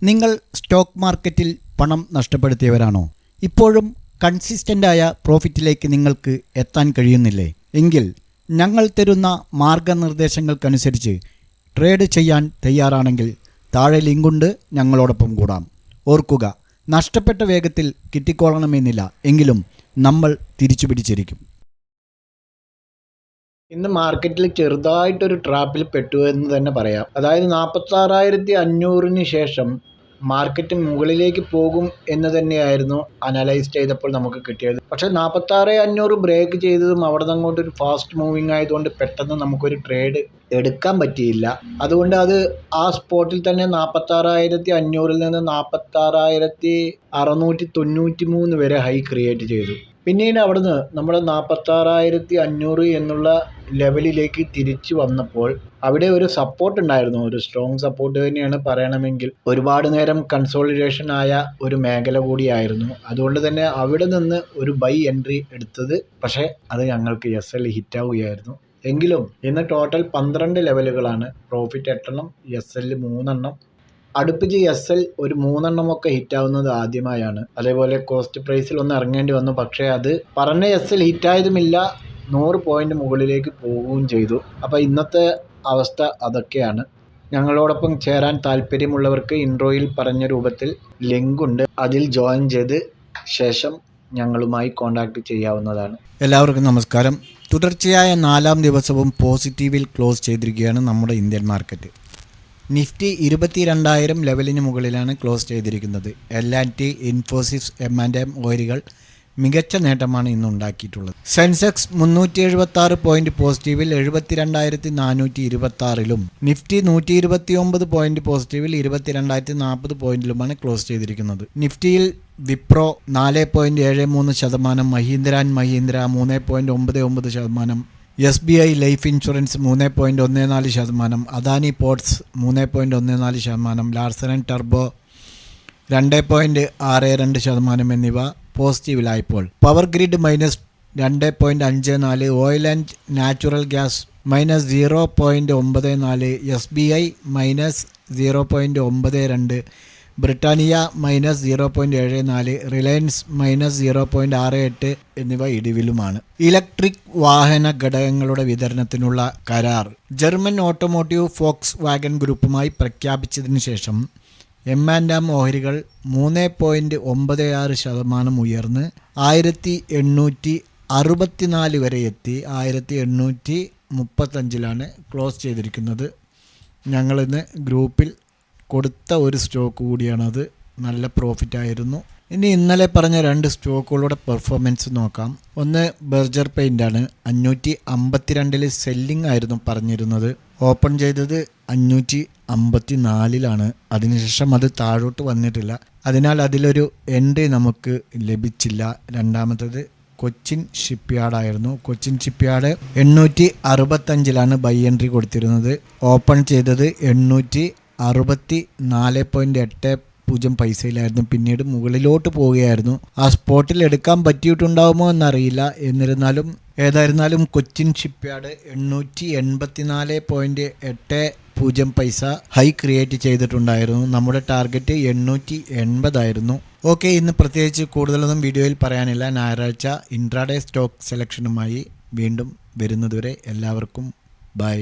നിങ്ങൾ സ്റ്റോക്ക് മാർക്കറ്റിൽ പണം നഷ്ടപ്പെടുത്തിയവരാണോ? ഇപ്പോഴും കൺസിസ്റ്റൻ്റായ പ്രോഫിറ്റിലേക്ക് നിങ്ങൾക്ക് എത്താൻ കഴിയുന്നില്ലേ? എങ്കിൽ ഞങ്ങൾ തരുന്ന മാർഗനിർദ്ദേശങ്ങൾക്കനുസരിച്ച് ട്രേഡ് ചെയ്യാൻ തയ്യാറാണെങ്കിൽ താഴെ ലിങ്കുണ്ട്, ഞങ്ങളോടൊപ്പം കൂടാം. ഓർക്കുക, നഷ്ടപ്പെട്ട വേഗത്തിൽ കിട്ടിക്കോളണമെന്നില്ല, എങ്കിലും നമ്മൾ തിരിച്ചു പിടിച്ചിരിക്കും. ഇന്ന് മാർക്കറ്റിൽ ചെറുതായിട്ടൊരു ട്രാപ്പിൽ പെട്ടു എന്ന് തന്നെ പറയാം. അതായത് 46,500 ശേഷം മാർക്കറ്റ് മുകളിലേക്ക് പോകും എന്ന് തന്നെയായിരുന്നു അനലൈസ് ചെയ്തപ്പോൾ നമുക്ക് കിട്ടിയത്. പക്ഷേ 46,500 ബ്രേക്ക് ചെയ്തതും അവിടെ നിന്ന് അങ്ങോട്ടൊരു ഫാസ്റ്റ് മൂവിങ് ആയതുകൊണ്ട് പെട്ടെന്ന് നമുക്കൊരു ട്രേഡ് എടുക്കാൻ പറ്റിയില്ല. അതുകൊണ്ട് അത് ആ സ്പോട്ടിൽ തന്നെ 46,500 നിന്ന് 46,693 വരെ ഹൈ ക്രിയേറ്റ് ചെയ്തു. പിന്നീട് അവിടുന്ന് നമ്മുടെ 46,500 എന്നുള്ള ലെവലിലേക്ക് തിരിച്ചു വന്നപ്പോൾ അവിടെ ഒരു സപ്പോർട്ട് ഉണ്ടായിരുന്നു. ഒരു സ്ട്രോങ് സപ്പോർട്ട് തന്നെയാണ് പറയണമെങ്കിൽ. ഒരുപാട് നേരം കൺസോളിഡേഷൻ ആയ ഒരു മേഖല കൂടിയായിരുന്നു. അതുകൊണ്ട് തന്നെ അവിടെ നിന്ന് ഒരു ബൈ എൻട്രി എടുത്തത്, പക്ഷേ അത് ഞങ്ങൾക്ക് SL ഹിറ്റാവുകയായിരുന്നു. എങ്കിലും ഇന്ന് ടോട്ടൽ 12 ലെവലുകളാണ്. പ്രോഫിറ്റ് 8 എണ്ണം, SL 3 എണ്ണം. അടുപ്പിച്ച് SL ഒരു 3 എണ്ണമൊക്കെ ഹിറ്റാവുന്നത് ആദ്യമായാണ്. അതേപോലെ കോസ്റ്റ് പ്രൈസിൽ ഒന്ന് ഇറങ്ങേണ്ടി വന്നു. പക്ഷേ അത് പറഞ്ഞ SL ഹിറ്റായതുമില്ല, 100 പോയിന്റ് മുകളിലേക്ക് പോവുകയും ചെയ്തു. അപ്പോൾ ഇന്നത്തെ അവസ്ഥ അതൊക്കെയാണ്. ഞങ്ങളോടൊപ്പം ചേരാൻ താല്പര്യമുള്ളവർക്ക് ഇൻട്രോയിൽ പറഞ്ഞ രൂപത്തിൽ ലിങ്കുണ്ട്, അതിൽ ജോയിൻ ചെയ്ത് ശേഷം ഞങ്ങളുമായി കോൺടാക്റ്റ് ചെയ്യാവുന്നതാണ്. എല്ലാവർക്കും നമസ്കാരം. തുടർച്ചയായ 4-ാം ദിവസവും പോസിറ്റീവിൽ ക്ലോസ് ചെയ്തിരിക്കുകയാണ് നമ്മുടെ ഇന്ത്യൻ മാർക്കറ്റ്. നിഫ്റ്റി 22,000 ലെവലിന് മുകളിലാണ് ക്ലോസ് ചെയ്തിരിക്കുന്നത്. L&T, ഇൻഫോസിസ്, M&M ഓയിലുകൾ മികച്ച നേട്ടമാണ് ഇന്ന് ഉണ്ടാക്കിയിട്ടുള്ളത്. സെൻസെക്സ് 376 പോയിന്റ് പോസിറ്റീവിൽ 72,426ലും നിഫ്റ്റി 129 പോയിന്റ് പോസിറ്റീവിൽ 22,040 പോയിന്റിലുമാണ് ക്ലോസ് ചെയ്തിരിക്കുന്നത്. നിഫ്റ്റിയിൽ Wipro 4.73%, Mahindra and Mahindra 3.99%, SBI life insurance 3.14%, Adani ports 3.14%, Larsen and ടർബോ 2.62% എന്നിവ പോസിറ്റീവിലായപ്പോൾ Power Grid -2.54%, Oil and Natural Gas -0.94%, SBI -0.92%, Britannia -0.74%, Reliance -0.68% എന്നിവ ഇടിവിലുമാണ്. ഇലക്ട്രിക് വാഹന ഘടകങ്ങളുടെ വിതരണത്തിനുള്ള കരാർ ജർമ്മൻ ഓട്ടോമോട്ടീവ് ഫോക്സ് വാഗൻ ഗ്രൂപ്പുമായി പ്രഖ്യാപിച്ചതിനു ശേഷം M&M ഓഹരികൾ 3.96% ഉയർന്ന് 1,864 വരെ എത്തി 1,835 ക്ലോസ് ചെയ്തിരിക്കുന്നത്. ഞങ്ങളിന്ന് ഗ്രൂപ്പിൽ കൊടുത്ത ഒരു സ്റ്റോക്ക് കൂടിയാണത്. നല്ല പ്രോഫിറ്റായിരുന്നു. ഇനി ഇന്നലെ പറഞ്ഞ 2 സ്റ്റോക്കുകളുടെ പെർഫോമൻസ് നോക്കാം. ഒന്ന് ബർജർ പെയിൻ്റാണ്. 552 സെല്ലിംഗ് ആയിരുന്നു പറഞ്ഞിരുന്നത്. ഓപ്പൺ ചെയ്തത് 554 അതിനുശേഷം അത് താഴോട്ട് വന്നിട്ടില്ല. അതിനാൽ അതിലൊരു എൻട്രി നമുക്ക് ലഭിച്ചില്ല. രണ്ടാമത്തത് കൊച്ചിൻ ഷിപ്പ്യാർഡായിരുന്നു. കൊച്ചിൻ ഷിപ്പ്യാർഡ് 865 ബൈ എൻട്രി കൊടുത്തിരുന്നത്. ഓപ്പൺ ചെയ്തത് 864.80 പൈസയിലായിരുന്നു. പിന്നീട് മുകളിലോട്ട് പോവുകയായിരുന്നു. ആ സ്പോട്ടിൽ എടുക്കാൻ പറ്റിയിട്ടുണ്ടാവുമോ എന്നറിയില്ല. ഏതായിരുന്നാലും കൊച്ചിൻ ഷിപ്പ്യാർഡ് 884.80 പൈസ ഹൈ ക്രിയേറ്റ് ചെയ്തിട്ടുണ്ടായിരുന്നു. നമ്മുടെ ടാർഗറ്റ് 880 ആയിരുന്നു. ഓക്കെ, ഇന്ന് പ്രത്യേകിച്ച് കൂടുതലൊന്നും വീഡിയോയിൽ പറയാനില്ല. ഞായറാഴ്ച ഇൻട്രാഡേ സ്റ്റോക്ക് സെലക്ഷനുമായി വീണ്ടും വരുന്നതുവരെ എല്ലാവർക്കും ബൈ.